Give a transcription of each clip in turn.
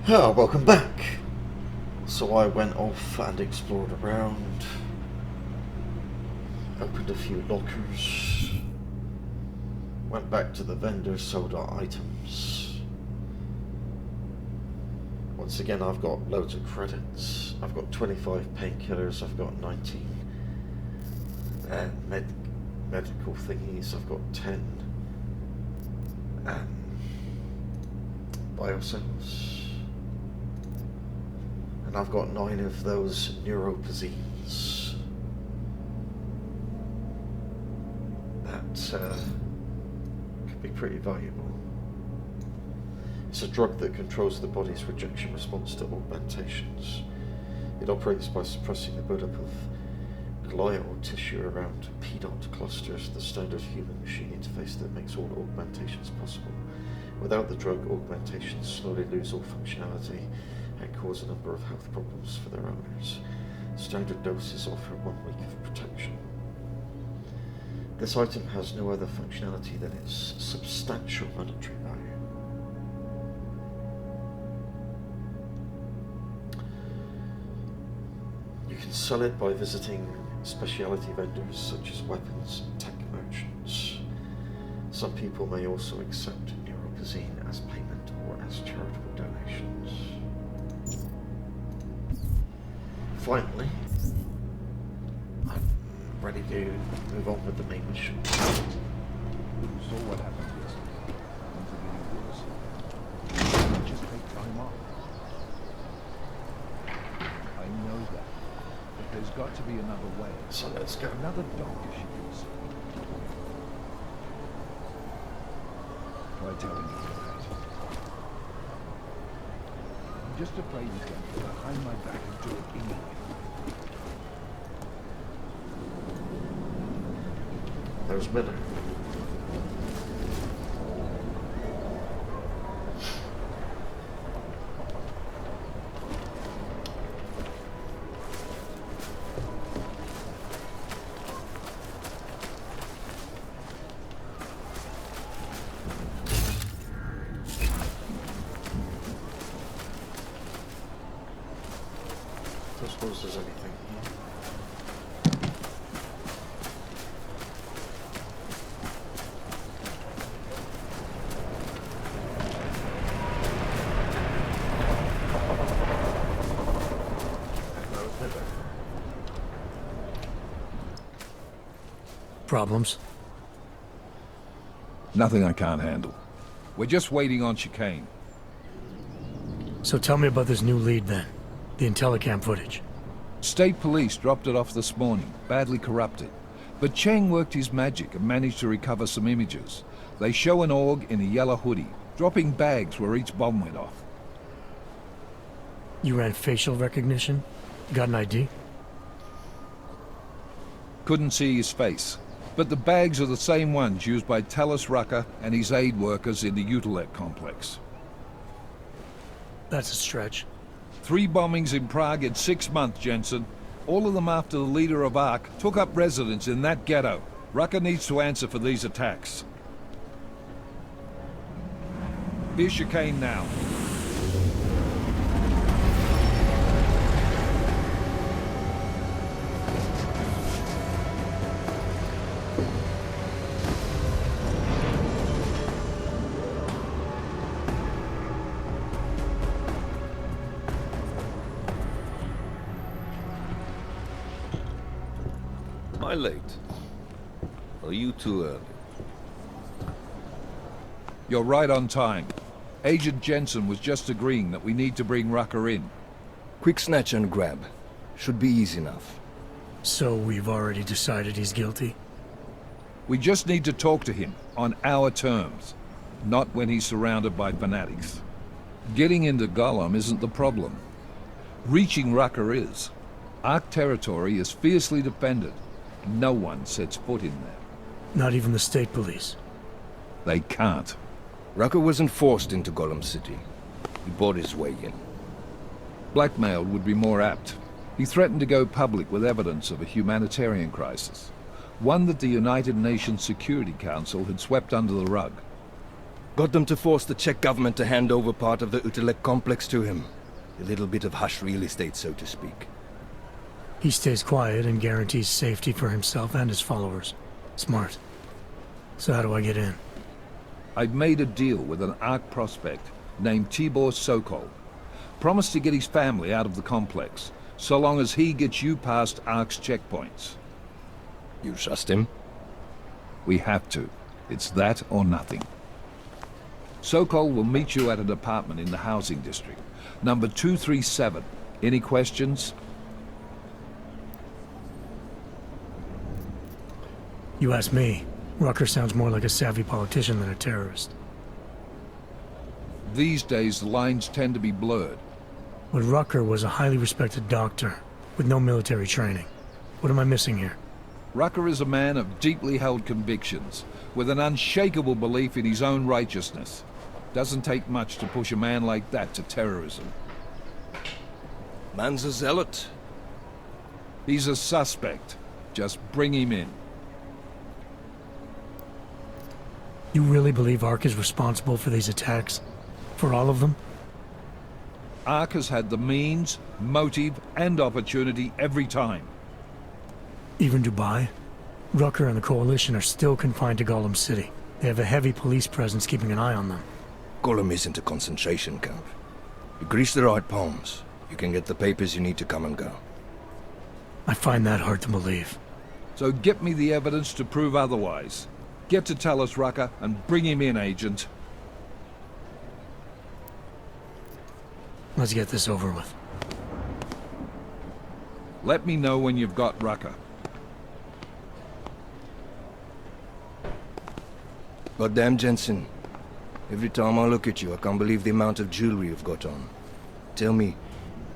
Ah, welcome back. So I went off and explored around, opened a few lockers, went back to the vendor, sold our items. Once again, I've got loads of credits. I've got 25 painkillers, I've got 19 medical thingies, I've got 10 biocells. And I've got 9 of those neuropazines. That could be pretty valuable. It's a drug that controls the body's rejection response to augmentations. It operates by suppressing the buildup of glial tissue around P-dot clusters, the standard human-machine interface that makes all augmentations possible. Without the drug, augmentations slowly lose all functionality and cause a number of health problems for their owners. Standard doses offer 1 week of protection. This item has no other functionality than its substantial monetary value. You can sell it by visiting specialty vendors such as weapons and tech merchants. Some people may also accept neuropazine as payment or as charitable donations. Finally, I'm ready to move on with the main mission. So what happened yesterday? Things are getting worse. Just take time off. I know that. But there's got to be another way. So let's go. Another doctor she can see. Try telling her that. I'm just afraid he's going to go behind my back and do it anyway. There's Miller. Don't suppose there's anything here. Problems? Nothing I can't handle. We're just waiting on chicane. So tell me about this new lead then. The Intellicam footage. State police dropped it off this morning, badly corrupted. But Cheng worked his magic and managed to recover some images. They show an org in a yellow hoodie, dropping bags where each bomb went off. You ran facial recognition? Got an ID? Couldn't see his face. But the bags are the same ones used by Talos Rucker and his aid workers in the Utilet complex. That's a stretch. 3 bombings in Prague in 6 months, Jensen. All of them after the leader of ARC took up residence in that ghetto. Rucker needs to answer for these attacks. Here's chicane now. Am I late? Are you too early? You're right on time. Agent Jensen was just agreeing that we need to bring Rucker in. Quick snatch and grab. Should be easy enough. So we've already decided he's guilty? We just need to talk to him on our terms, not when he's surrounded by fanatics. Getting into Gollum isn't the problem. Reaching Rucker is. ARC territory is fiercely defended. No one sets foot in there. Not even the state police? They can't. Rucker wasn't forced into Golem City. He bought his way in. Blackmail would be more apt. He threatened to go public with evidence of a humanitarian crisis. One that the United Nations Security Council had swept under the rug. Got them to force the Czech government to hand over part of the Utelek complex to him. A little bit of hush real estate, so to speak. He stays quiet and guarantees safety for himself and his followers. Smart. So how do I get in? I've made a deal with an ARC prospect named Tibor Sokol. Promised to get his family out of the complex, so long as he gets you past ARC's checkpoints. You trust him? We have to. It's that or nothing. Sokol will meet you at an apartment in the housing district. Number 237. Any questions? You ask me. Rucker sounds more like a savvy politician than a terrorist. These days, the lines tend to be blurred. But Rucker was a highly respected doctor, with no military training. What am I missing here? Rucker is a man of deeply held convictions, with an unshakable belief in his own righteousness. Doesn't take much to push a man like that to terrorism. Man's a zealot. He's a suspect. Just bring him in. You really believe ARC is responsible for these attacks? For all of them? ARC has had the means, motive, and opportunity every time. Even Dubai? Rucker and the Coalition are still confined to Gollum City. They have a heavy police presence keeping an eye on them. Gollum isn't a concentration camp. You grease the right palms, you can get the papers you need to come and go. I find that hard to believe. So get me the evidence to prove otherwise. Get to Talus Rucker and bring him in, Agent. Let's get this over with. Let me know when you've got Rucker. Goddamn, Jensen. Every time I look at you, I can't believe the amount of jewelry you've got on. Tell me,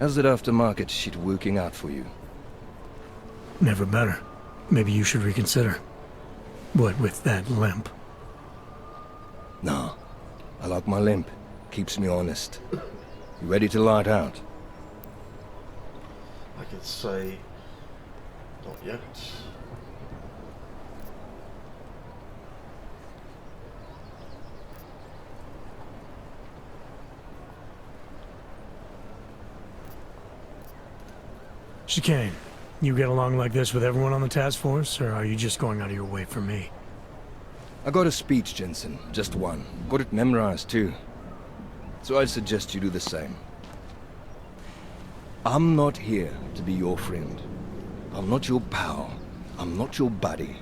how's that aftermarket shit working out for you? Never better. Maybe you should reconsider. What with that limp? Nah, I like my limp. Keeps me honest. You ready to light out? I could say, not yet. Chicane, you get along like this with everyone on the task force, or are you just going out of your way for me? I got a speech, Jensen. Just one. Got it memorized, too. So I'd suggest you do the same. I'm not here to be your friend. I'm not your pal. I'm not your buddy.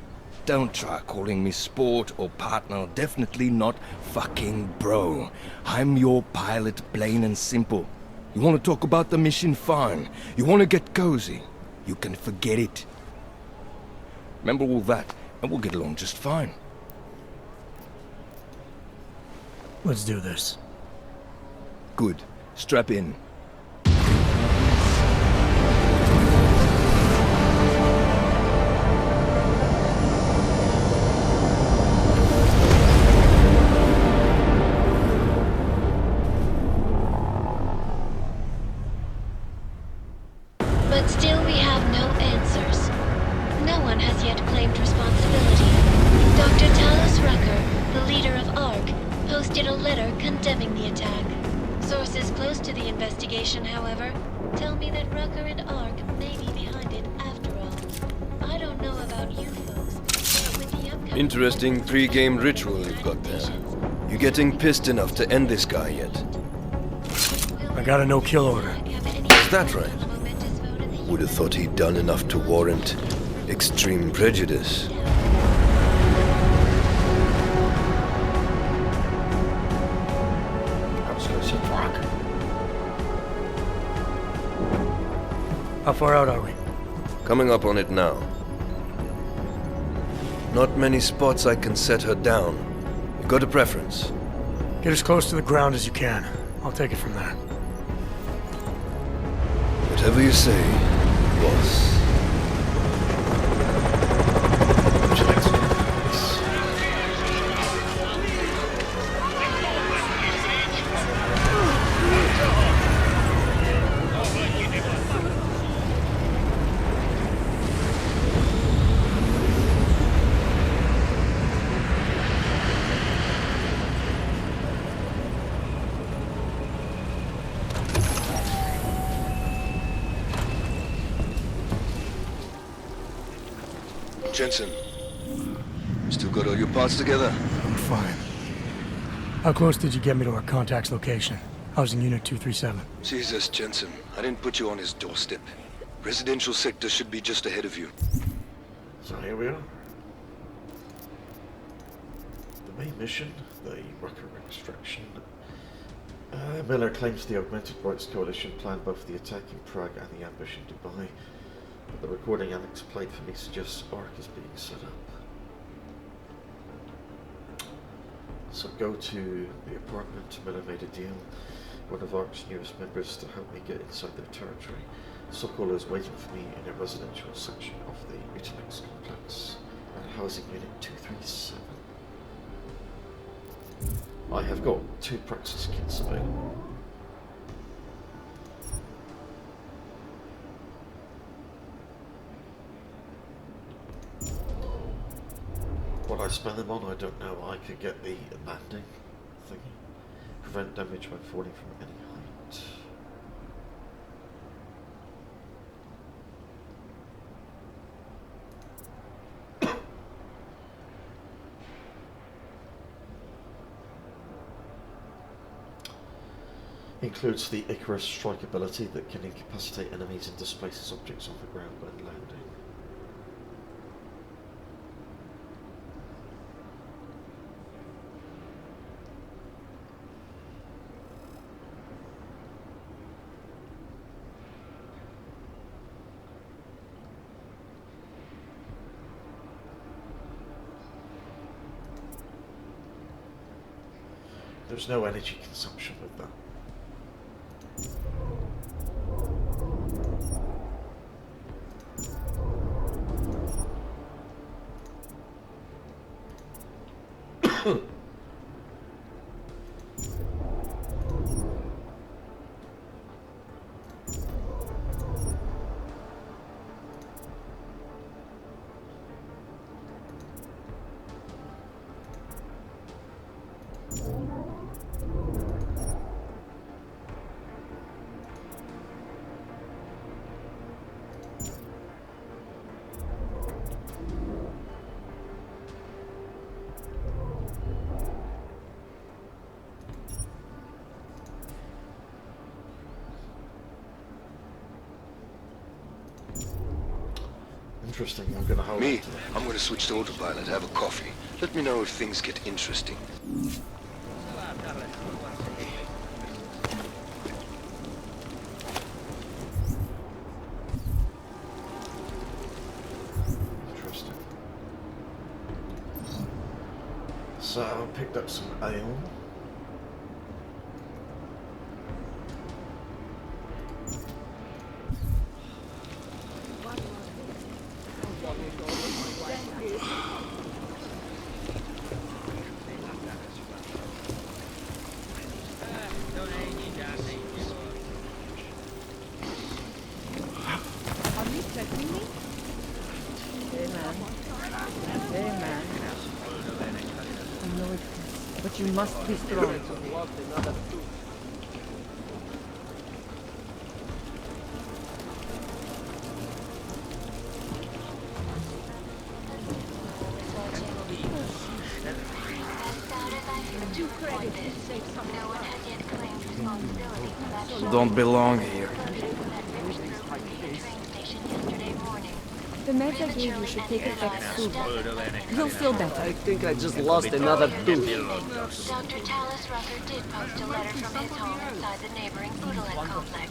Don't try calling me sport or partner. Definitely not fucking bro. I'm your pilot, plain and simple. You want to talk about the mission? Fine. You want to get cozy? You can forget it. Remember all that, and we'll get along just fine. Let's do this. Good. Strap in. But still we have no answers. No one has yet claimed responsibility. Dr. Talus Rucker, the leader of ARC, posted a letter condemning the attack. Sources close to the investigation, however, tell me that Rucker and ARC may be behind it after all. I don't know about you folks, but with the upcoming... Interesting pre-game ritual you've got there. You getting pissed enough to end this guy yet? I got a no-kill order. Is that right? Would have thought he'd done enough to warrant extreme prejudice. How far out are we? Coming up on it now. Not many spots I can set her down. You got a preference? Get as close to the ground as you can. I'll take it from there. Whatever you say, boss. Would you like to know this? Jensen. Still got all your parts together? I'm fine. How close did you get me to our contact's location? I was in Unit 237. Jesus, Jensen. I didn't put you on his doorstep. Residential sector should be just ahead of you. So here we are. The main mission, the Rucker extraction. Miller claims the Augmented Rights Coalition planned both the attack in Prague and the ambush in Dubai, but the recording Alex played for me suggests ARC is being set up. So go to the apartment. Miller made a deal. One of ARC's newest members to help me get inside their territory. Sokol is waiting for me in a residential section of the Mutilex complex at housing unit 237. I have got 2 Praxis kits available. What I spend them on, I don't know. I could get the landing thingy. Prevent damage when falling from any height. Includes the Icarus strike ability that can incapacitate enemies and displaces objects on the ground when landing. There's no energy consumption with that. Interesting, I'm gonna hold Me, I'm gonna switch to autopilot, have a coffee. Let me know if things get interesting. Interesting. So I picked up some ale. But you must be strong. Don't belong here. The meds I gave you should take effect soon. You'll feel better. I think I just lost another tooth. Dr. Talus Rucker did post a letter from his home inside the neighboring Udalek complex,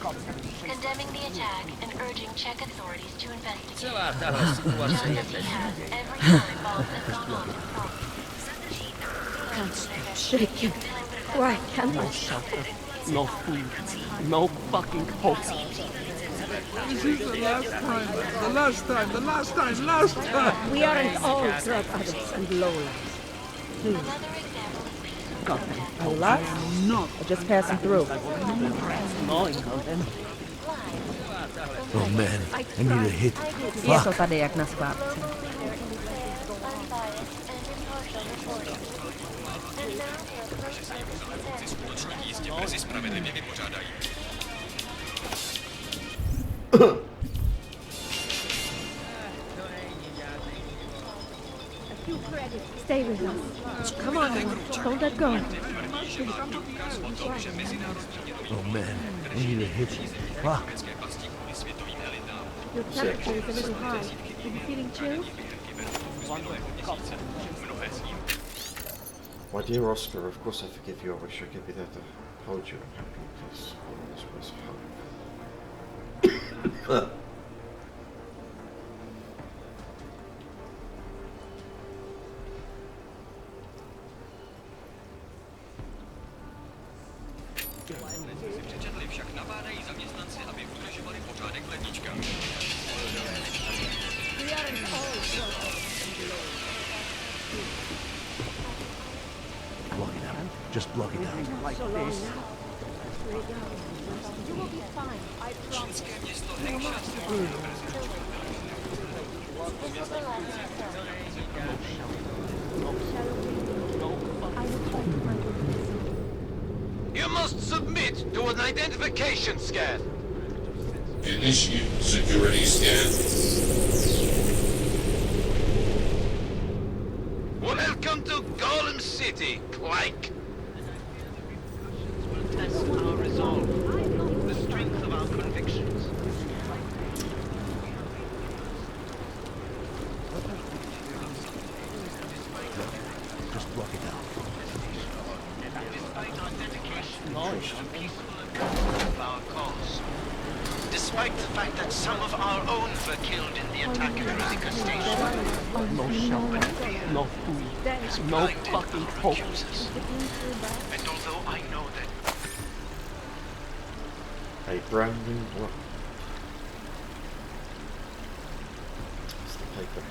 condemning the attack and urging Czech authorities to investigate. Just as he has every time bombs have gone off in Prague. Can't stop shaking. Why can't I shut up? No food. No fucking hope. This is the last time. The last time. The last time. Last time. We aren't all drug addicts and lowlifes. Please. Got them. A lot? No. Or just passing through? Knowing of them. Oh man, I need a hit. Eso sa jak na sprawdź. Stay with us. Come on, Noah. Don't let go. Oh man, I need a hit. Fuck. Your temperature is a little high. Are you feeling chills? My dear Oscar, of course I forgive you. I wish I could be there to hold you and help you place all this place of hope. Block it out. Just block it out. Like this. You will be fine. I promise. You must submit to an identification scan. Initiate security scan. Welcome to Golem City, Clank. That's our resolve, the strength of our convictions. Just block it out. Despite our dedication and peaceful abandonment of our cause, despite the fact that some of our own were killed in the attack at Ruzica Station, No shelter, no food, no fucking hope. and although I know that A brand new block. It's the paper.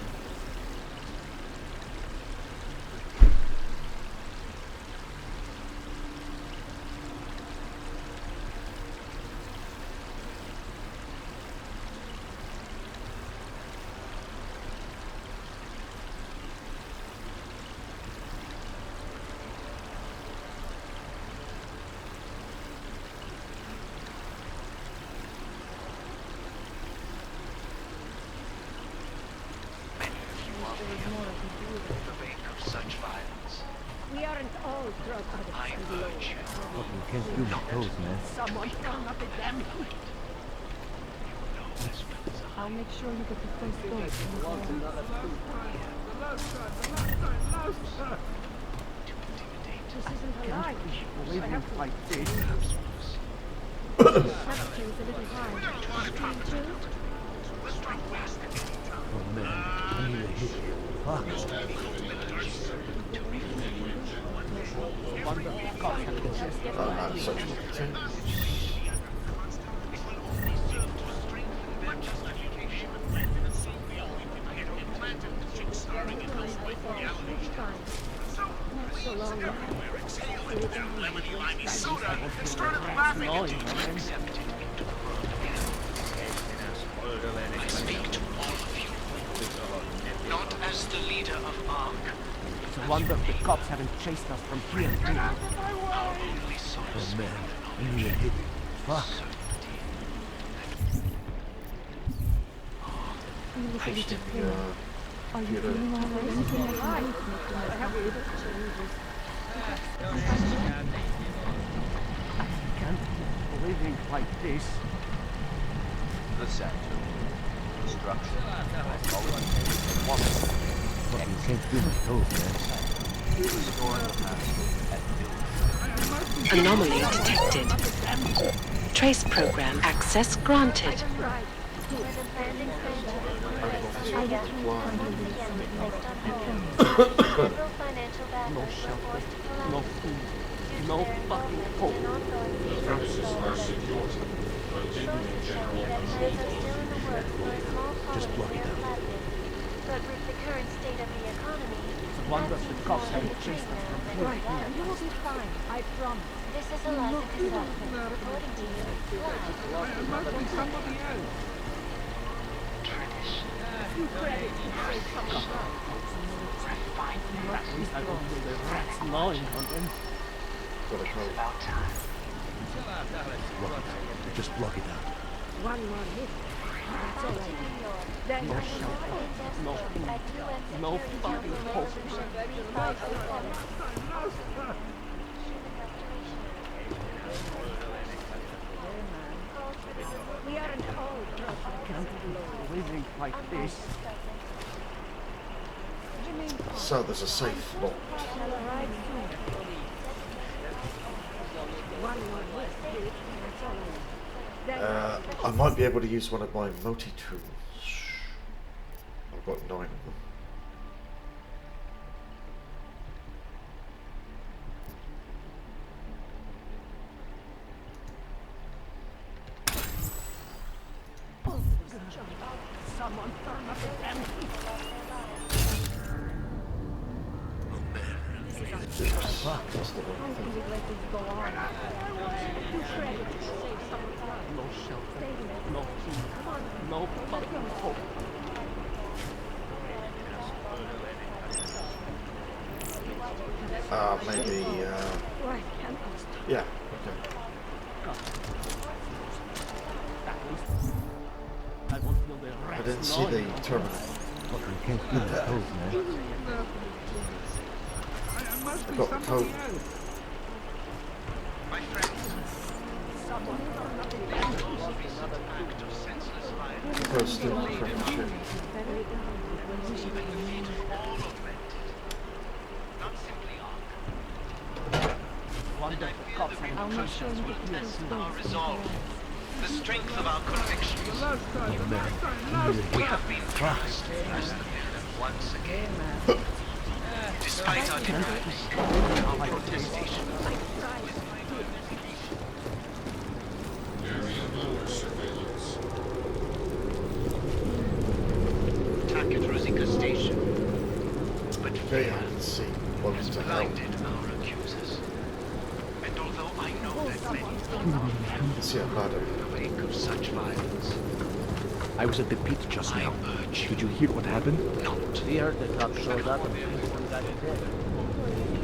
such violence, We aren't all drug I addicts and low. urge you Fucking can't feel my toes, man. Someone found up a damn heat. I'll make sure you get the first dose. This isn't a lie. Living like this. Temperature is a little high. Feeling chills? Oh man, I need a hit. Fuck. Such marketing. So long. I speak to all of you, not as the leader of ARC, It's a wonder the cops haven't chased us from here. our only solace. Oh man, I need a hit. Fuck. You look a little pale. Are you feeling all right? Anything I can do to make life happy? I can't keep living like this. The center. Destruction. Fucking can't feel my toes, man. Anomaly detected. Trace program access granted. No shelter, no food, no fucking hope. Premises are secure. Continuing general Just block it out. But with the current state of the economy, It's a wonder the cops haven't chased us from here. Right, you will be fine. I promise. this is Eliza Cassandra reporting to you live. At least I don't feel the rats gnawing on them. Got a code. About time. Block it out. Just block it out. One more hit. No shelter, no food, no fucking hope. We aren't all I can't be living like this. So there's a safe locked. I might be able to use one of my multi-tools. I've got 9 of them. Someone turn up the damn heat. Fuck, that's the wrong thing. No shelter, no food, no fucking hope. Maybe, yeah, okay. I didn't see the terminal. You can't do that code, man. I got the code. My friends, someone recent act of senseless violence. The code's still in the correct machine. All augmented. Not simply arc. And I feel the repercussions will test our resolve. The strength of our convictions. We have been thrust as the villain once again. Despite our denials, our protestations. Area under surveillance. Attack at Rosica Station. But Okay, I can see what is to help. blinded our accusers. And although I know that many You can see a ladder. in the wake of such violence, I was at the pit just now. Did you hear what happened? not We heard the cop showed up.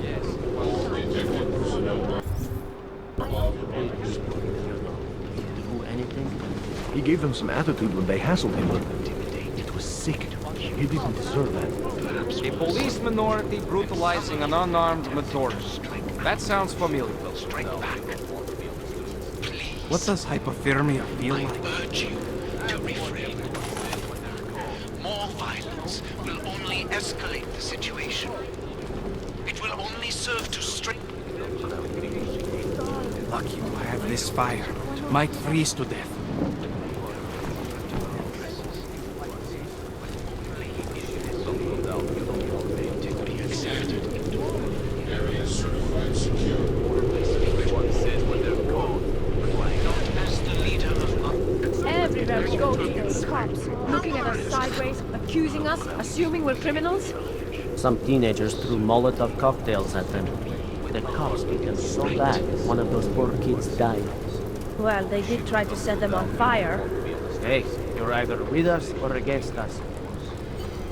Yes. All detected personnel. Do anything? He gave them some attitude when they hassled him. It was sick. He didn't deserve that. A police minority brutalizing an unarmed motorist. That sounds familiar. strike back. What does hypothermia feel I like? urge you to refrain. More violence will only escalate the situation. It will only serve to strengthen. Lucky you have this fire. Might freeze to death. Area certified secure. As the leader of Everywhere we go, there's cops looking at us sideways, accusing us, assuming we're criminals. Some teenagers threw Molotov cocktails at them. The cops beat them so bad, one of those poor kids died. Well, they did try to set them on fire. Hey, you're either with us or against us.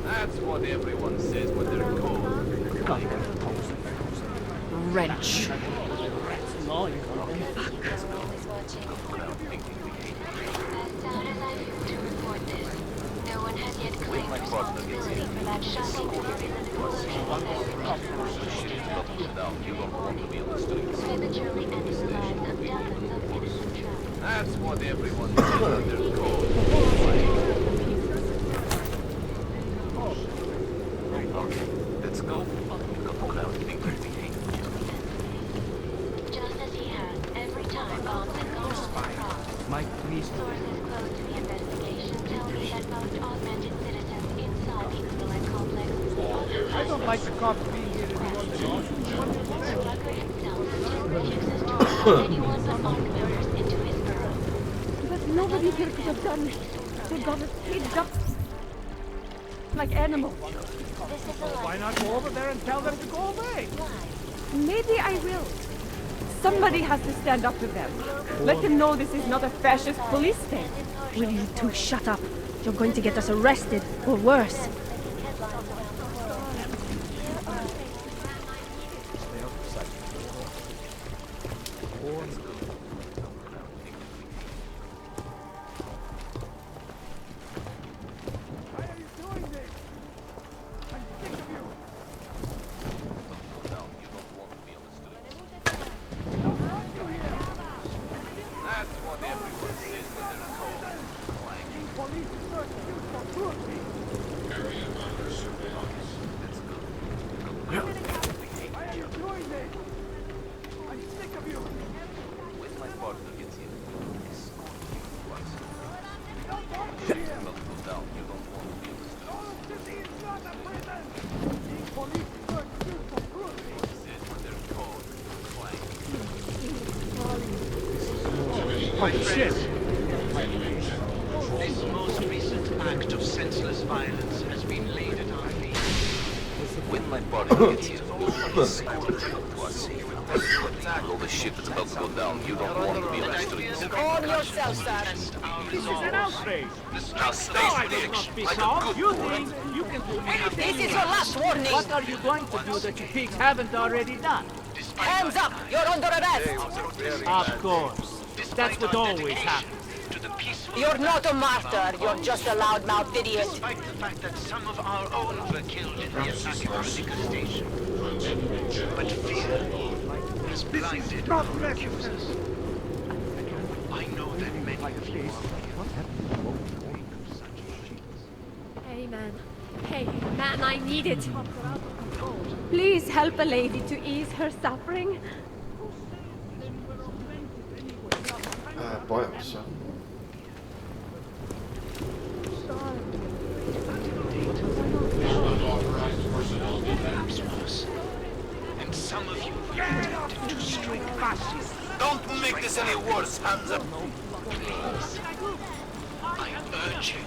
That's what everyone says when they're cold. Wrench. No one has yet claimed responsibility for that shocking prematurely ending the lives of dozens of innocent travelers. That's what everyone says when they're cold. Let's go. Just as he has every time bombs have gone off across. Might freeze to death. Sources close to the investigation tell me that most augmented citizens inside the Gulag complex I don't like the cops being here anymore than Rucker himself still refuses to allow anyone but armed members into his burrow. But nobody here could have done it. They got us caged up like animals. Why not go over there and tell them to go away? Maybe I will. Somebody has to stand up to them. Let them know this is not a fascist police state. Will you two shut up? You're going to get us arrested, or worse. Area under surveillance. Shit! This most recent act of senseless violence has been laid at our feet. When my body gets here, escorted to our safe house. All the shit that's about to go down, you don't want to be on the streets. Calm yourself, sir. This is an outrage. Now stay bitch, like a good You boy. think you can do anything? This is your last warning. What are you going to do that you pigs haven't already done? Hands up! You're under arrest! Of course. That's what always happens. You're not a martyr. You're just a loudmouth idiot. Despite the fact that some of our own were killed in the attack at Utica Station. But fear has blinded our accusers. I know that many of you Hey, man. Hey, man, I need it. Please help a lady to ease her suffering. Biopsy. Unauthorized personnel perhaps worse. And some of you were tempted to strike fascists. Don't make this any worse, hands up. Please, I urge you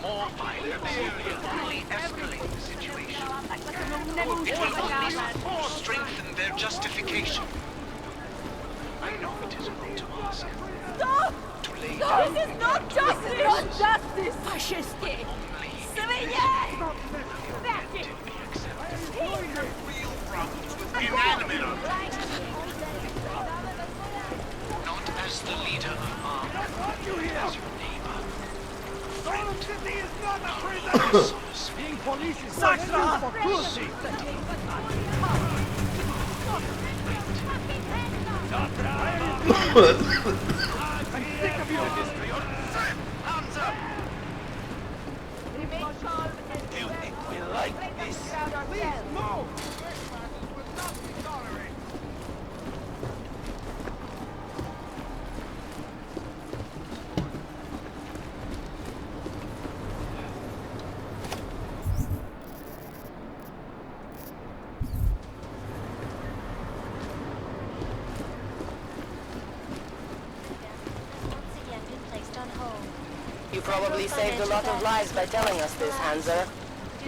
more violence will only escalate the situation. It will only strengthen their justification. I know it is wrong to ask. Stop! To lay No, down this is not justice! Not justice! Fascisti! real problems with inanimate objects. Not as the leader of armed, as your neighbor. Friend. City is not a prison! Being police is such a pussy! I'm sick of you! Hands up! You think we like this? Please move! You probably saved a lot of lives by telling us this, Hanser.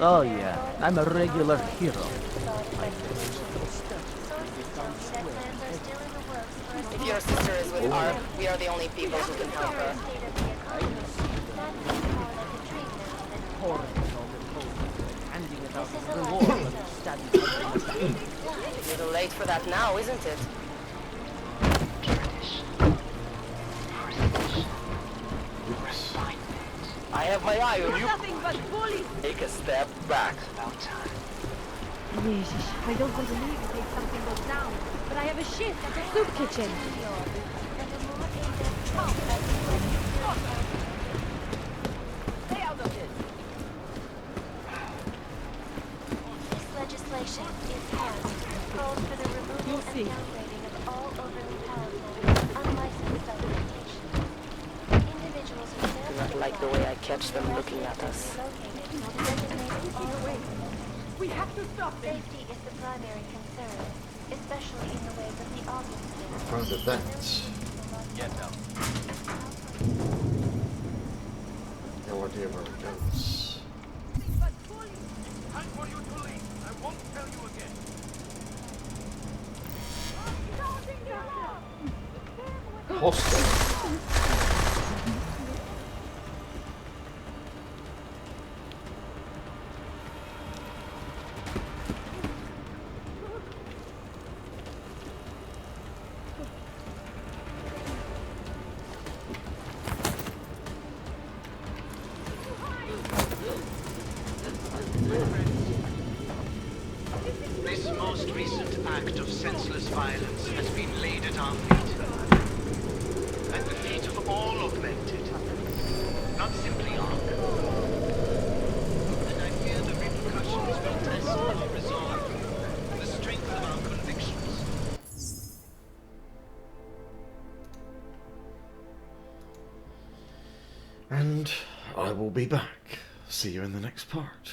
Oh yeah, I'm a regular hero. If your sister is with Ark, we are the only people who can help her. A little late for that now, isn't it? I have my eye on you. Nothing but bullies! Take a step back. Jesus, I don't want to leave in case something goes down, but I have a shift at the soup kitchen. Stay out of this. This legislation is passed. Calls for the removal and downgrading of all overly powerful, unlicensed documentation. Individuals who I do not like the way I catch them looking at us. We have to stop them. Safety is the primary concern, especially in the wake of the August thing. Found the vents. Get them. No idea where it goes. Time for you to leave. I won't tell you again. Hostile. This most recent act of senseless violence has been laid at our feet. not simply arc. And I fear the repercussions will test our resolve, the strength of our convictions. And I will be back. See you in the next part.